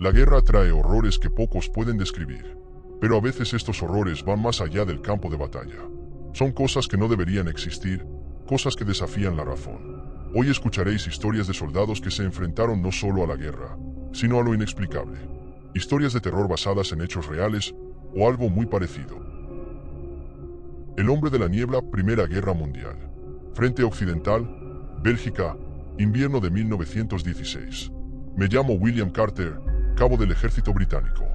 La guerra trae horrores que pocos pueden describir, pero a veces estos horrores van más allá del campo de batalla. Son cosas que no deberían existir, cosas que desafían la razón. Hoy escucharéis historias de soldados que se enfrentaron no solo a la guerra, sino a lo inexplicable. Historias de terror basadas en hechos reales o algo muy parecido. El hombre de la niebla, Primera Guerra Mundial. Frente Occidental, Bélgica, invierno de 1916. Me llamo William Carter, cabo del ejército británico.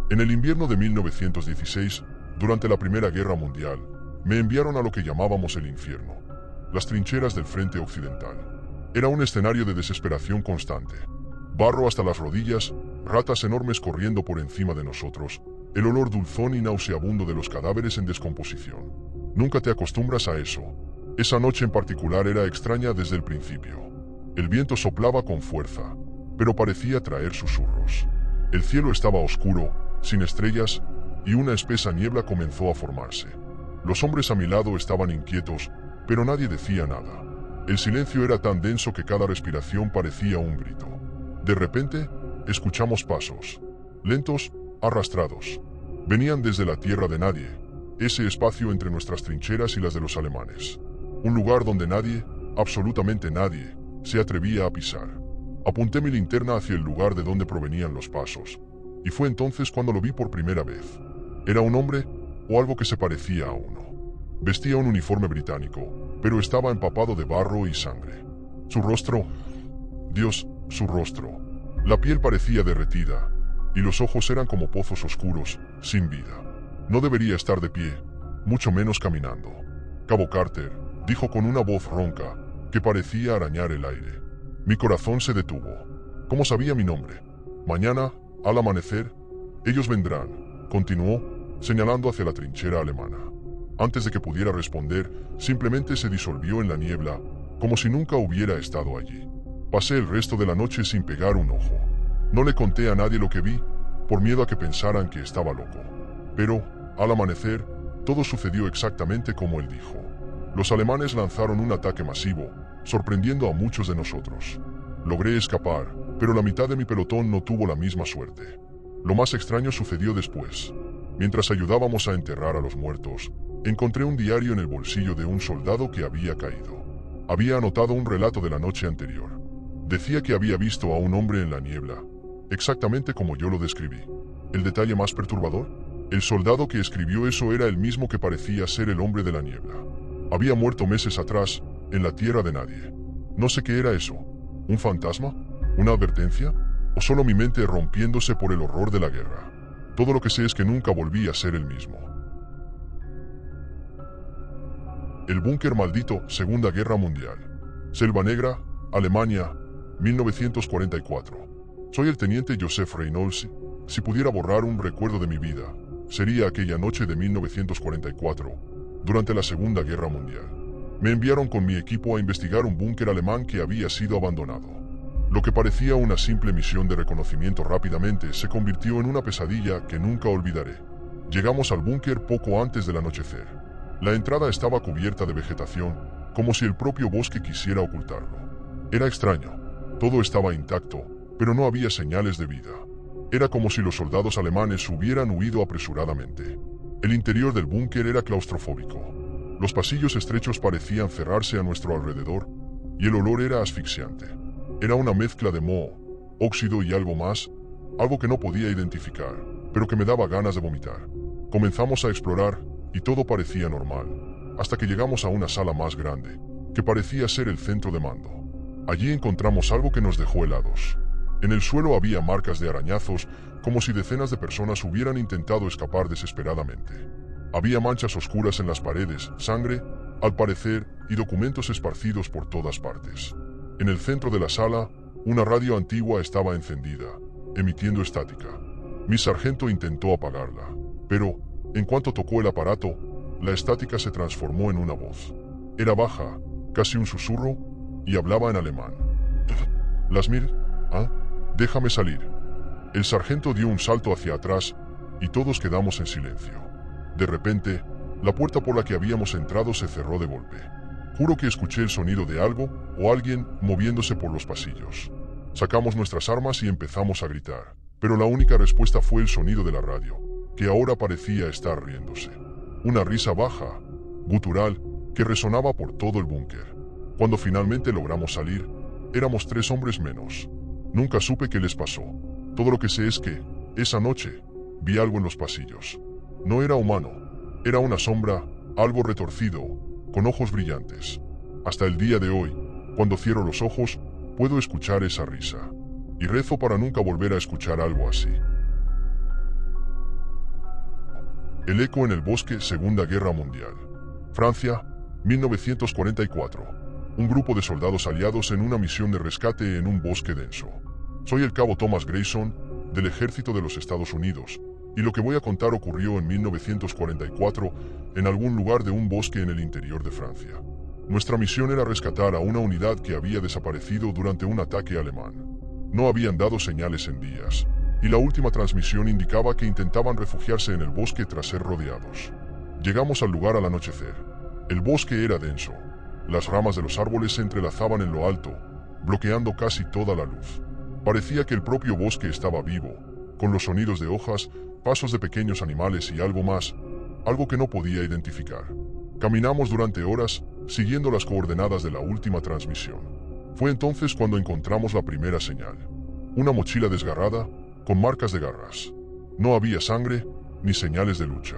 En el invierno de 1916, durante la Primera Guerra Mundial, me enviaron a lo que llamábamos el infierno, las trincheras del frente occidental. Era un escenario de desesperación constante. Barro hasta las rodillas, ratas enormes corriendo por encima de nosotros, el olor dulzón y nauseabundo de los cadáveres en descomposición. Nunca te acostumbras a eso. Esa noche en particular era extraña desde el principio. El viento soplaba con fuerza, pero parecía traer susurros. El cielo estaba oscuro, sin estrellas, y una espesa niebla comenzó a formarse. Los hombres a mi lado estaban inquietos, pero nadie decía nada. El silencio era tan denso que cada respiración parecía un grito. De repente, escuchamos pasos. Lentos, arrastrados. Venían desde la tierra de nadie, ese espacio entre nuestras trincheras y las de los alemanes. Un lugar donde nadie, absolutamente nadie, se atrevía a pisar. Apunté mi linterna hacia el lugar de donde provenían los pasos, y fue entonces cuando lo vi por primera vez. Era un hombre, o algo que se parecía a uno. Vestía un uniforme británico, pero estaba empapado de barro y sangre. Su rostro... Dios, su rostro. La piel parecía derretida, y los ojos eran como pozos oscuros, sin vida. No debería estar de pie, mucho menos caminando. Cabo Carter, dijo con una voz ronca, que parecía arañar el aire. Mi corazón se detuvo. ¿Cómo sabía mi nombre? Mañana, al amanecer, ellos vendrán, continuó, señalando hacia la trinchera alemana. Antes de que pudiera responder, simplemente se disolvió en la niebla, como si nunca hubiera estado allí. Pasé el resto de la noche sin pegar un ojo. No le conté a nadie lo que vi, por miedo a que pensaran que estaba loco. Pero, al amanecer, todo sucedió exactamente como él dijo. Los alemanes lanzaron un ataque masivo, sorprendiendo a muchos de nosotros. Logré escapar, pero la mitad de mi pelotón no tuvo la misma suerte. Lo más extraño sucedió después. Mientras ayudábamos a enterrar a los muertos, encontré un diario en el bolsillo de un soldado que había caído. Había anotado un relato de la noche anterior. Decía que había visto a un hombre en la niebla, exactamente como yo lo describí. ¿El detalle más perturbador? El soldado que escribió eso era el mismo que parecía ser el hombre de la niebla. Había muerto meses atrás, en la tierra de nadie. No sé qué era eso. ¿Un fantasma? ¿Una advertencia? ¿O solo mi mente rompiéndose por el horror de la guerra? Todo lo que sé es que nunca volví a ser el mismo. El búnker maldito, Segunda Guerra Mundial. Selva Negra, Alemania, 1944. Soy el teniente Joseph Reynolds. Si pudiera borrar un recuerdo de mi vida, sería aquella noche de 1944, durante la Segunda Guerra Mundial. Me enviaron con mi equipo a investigar un búnker alemán que había sido abandonado. Lo que parecía una simple misión de reconocimiento rápidamente se convirtió en una pesadilla que nunca olvidaré. Llegamos al búnker poco antes del anochecer. La entrada estaba cubierta de vegetación, como si el propio bosque quisiera ocultarlo. Era extraño. Todo estaba intacto, pero no había señales de vida. Era como si los soldados alemanes hubieran huido apresuradamente. El interior del búnker era claustrofóbico. Los pasillos estrechos parecían cerrarse a nuestro alrededor, y el olor era asfixiante. Era una mezcla de moho, óxido y algo más, algo que no podía identificar, pero que me daba ganas de vomitar. Comenzamos a explorar, y todo parecía normal, hasta que llegamos a una sala más grande, que parecía ser el centro de mando. Allí encontramos algo que nos dejó helados. En el suelo había marcas de arañazos, como si decenas de personas hubieran intentado escapar desesperadamente. Había manchas oscuras en las paredes, sangre, al parecer, y documentos esparcidos por todas partes. En el centro de la sala, una radio antigua estaba encendida, emitiendo estática. Mi sargento intentó apagarla, pero, en cuanto tocó el aparato, la estática se transformó en una voz. Era baja, casi un susurro, y hablaba en alemán. «Lasmir, ¿ah? Déjame salir». El sargento dio un salto hacia atrás, y todos quedamos en silencio. De repente, la puerta por la que habíamos entrado se cerró de golpe. Juro que escuché el sonido de algo o alguien moviéndose por los pasillos. Sacamos nuestras armas y empezamos a gritar. pero la única respuesta fue el sonido de la radio, que ahora parecía estar riéndose. Una risa baja, gutural, que resonaba por todo el búnker. Cuando finalmente logramos salir, éramos 3 hombres menos. Nunca supe qué les pasó. Todo lo que sé es que, esa noche, vi algo en los pasillos. No era humano, era una sombra, algo retorcido, con ojos brillantes. Hasta el día de hoy, cuando cierro los ojos, puedo escuchar esa risa. Y rezo para nunca volver a escuchar algo así. El eco en el bosque, Segunda Guerra Mundial. Francia, 1944. Un grupo de soldados aliados en una misión de rescate en un bosque denso. Soy el cabo Thomas Grayson, del ejército de los Estados Unidos, y lo que voy a contar ocurrió en 1944 en algún lugar de un bosque en el interior de Francia. Nuestra misión era rescatar a una unidad que había desaparecido durante un ataque alemán. No habían dado señales en días, y la última transmisión indicaba que intentaban refugiarse en el bosque tras ser rodeados. Llegamos al lugar al anochecer. El bosque era denso. Las ramas de los árboles se entrelazaban en lo alto, bloqueando casi toda la luz. Parecía que el propio bosque estaba vivo, con los sonidos de hojas, pasos de pequeños animales y algo más, algo que no podía identificar. Caminamos durante horas, siguiendo las coordenadas de la última transmisión. Fue entonces cuando encontramos la primera señal. Una mochila desgarrada, con marcas de garras. No había sangre, ni señales de lucha.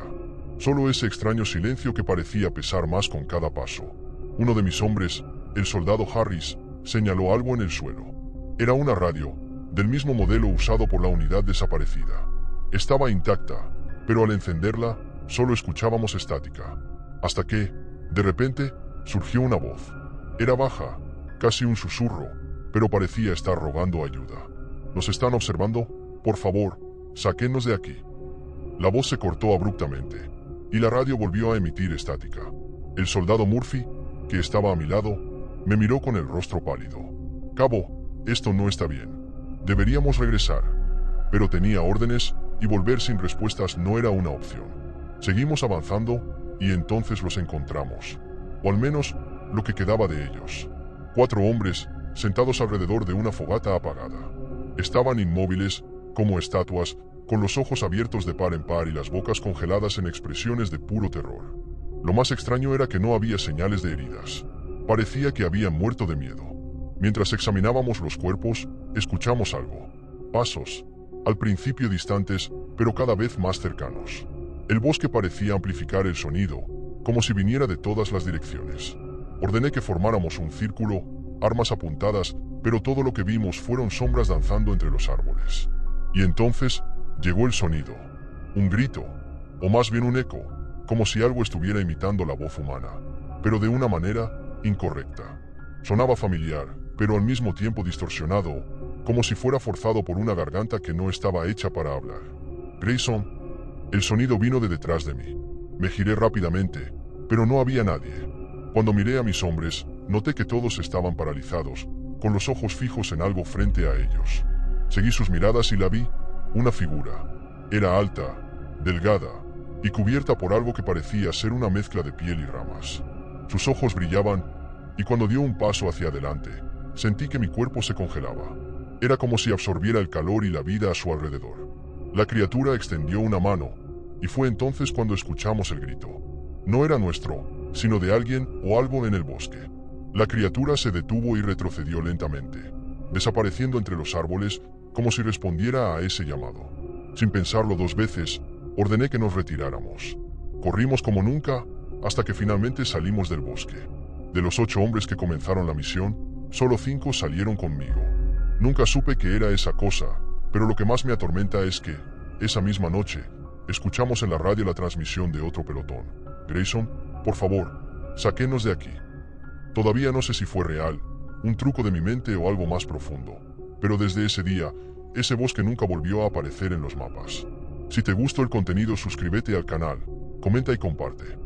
Solo ese extraño silencio que parecía pesar más con cada paso. Uno de mis hombres, el soldado Harris, señaló algo en el suelo. Era una radio, del mismo modelo usado por la unidad desaparecida. Estaba intacta, pero al encenderla, solo escuchábamos estática. Hasta que, de repente, surgió una voz. Era baja, casi un susurro, pero parecía estar rogando ayuda. ¿Nos están observando? Por favor, sáquenos de aquí. La voz se cortó abruptamente, y la radio volvió a emitir estática. El soldado Murphy, que estaba a mi lado, me miró con el rostro pálido. Cabo, esto no está bien. Deberíamos regresar. Pero tenía órdenes, y volver sin respuestas no era una opción. Seguimos avanzando, y entonces los encontramos. O al menos, lo que quedaba de ellos. 4 hombres, sentados alrededor de una fogata apagada. Estaban inmóviles, como estatuas, con los ojos abiertos de par en par y las bocas congeladas en expresiones de puro terror. Lo más extraño era que no había señales de heridas. Parecía que habían muerto de miedo. Mientras examinábamos los cuerpos, escuchamos algo. Pasos, al principio distantes, pero cada vez más cercanos. El bosque parecía amplificar el sonido, como si viniera de todas las direcciones. Ordené que formáramos un círculo, armas apuntadas, pero todo lo que vimos fueron sombras danzando entre los árboles. Y entonces, llegó el sonido. Un grito, o más bien un eco, como si algo estuviera imitando la voz humana, pero de una manera incorrecta. Sonaba familiar, pero al mismo tiempo distorsionado, como si fuera forzado por una garganta que no estaba hecha para hablar. Grayson, el sonido vino de detrás de mí. Me giré rápidamente, pero no había nadie. Cuando miré a mis hombres, noté que todos estaban paralizados, con los ojos fijos en algo frente a ellos. Seguí sus miradas y la vi, una figura. Era alta, delgada, y cubierta por algo que parecía ser una mezcla de piel y ramas. Sus ojos brillaban, y cuando dio un paso hacia adelante, sentí que mi cuerpo se congelaba. Era como si absorbiera el calor y la vida a su alrededor. La criatura extendió una mano, y fue entonces cuando escuchamos el grito. No era nuestro, sino de alguien o algo en el bosque. La criatura se detuvo y retrocedió lentamente, desapareciendo entre los árboles como si respondiera a ese llamado. Sin pensarlo 2 veces, ordené que nos retiráramos. Corrimos como nunca, hasta que finalmente salimos del bosque. De los 8 hombres que comenzaron la misión, solo 5 salieron conmigo. Nunca supe qué era esa cosa, pero lo que más me atormenta es que, esa misma noche, escuchamos en la radio la transmisión de otro pelotón. Grayson, por favor, sáquenos de aquí. Todavía no sé si fue real, un truco de mi mente o algo más profundo, pero desde ese día, ese bosque nunca volvió a aparecer en los mapas. Si te gustó el contenido, suscríbete al canal, comenta y comparte.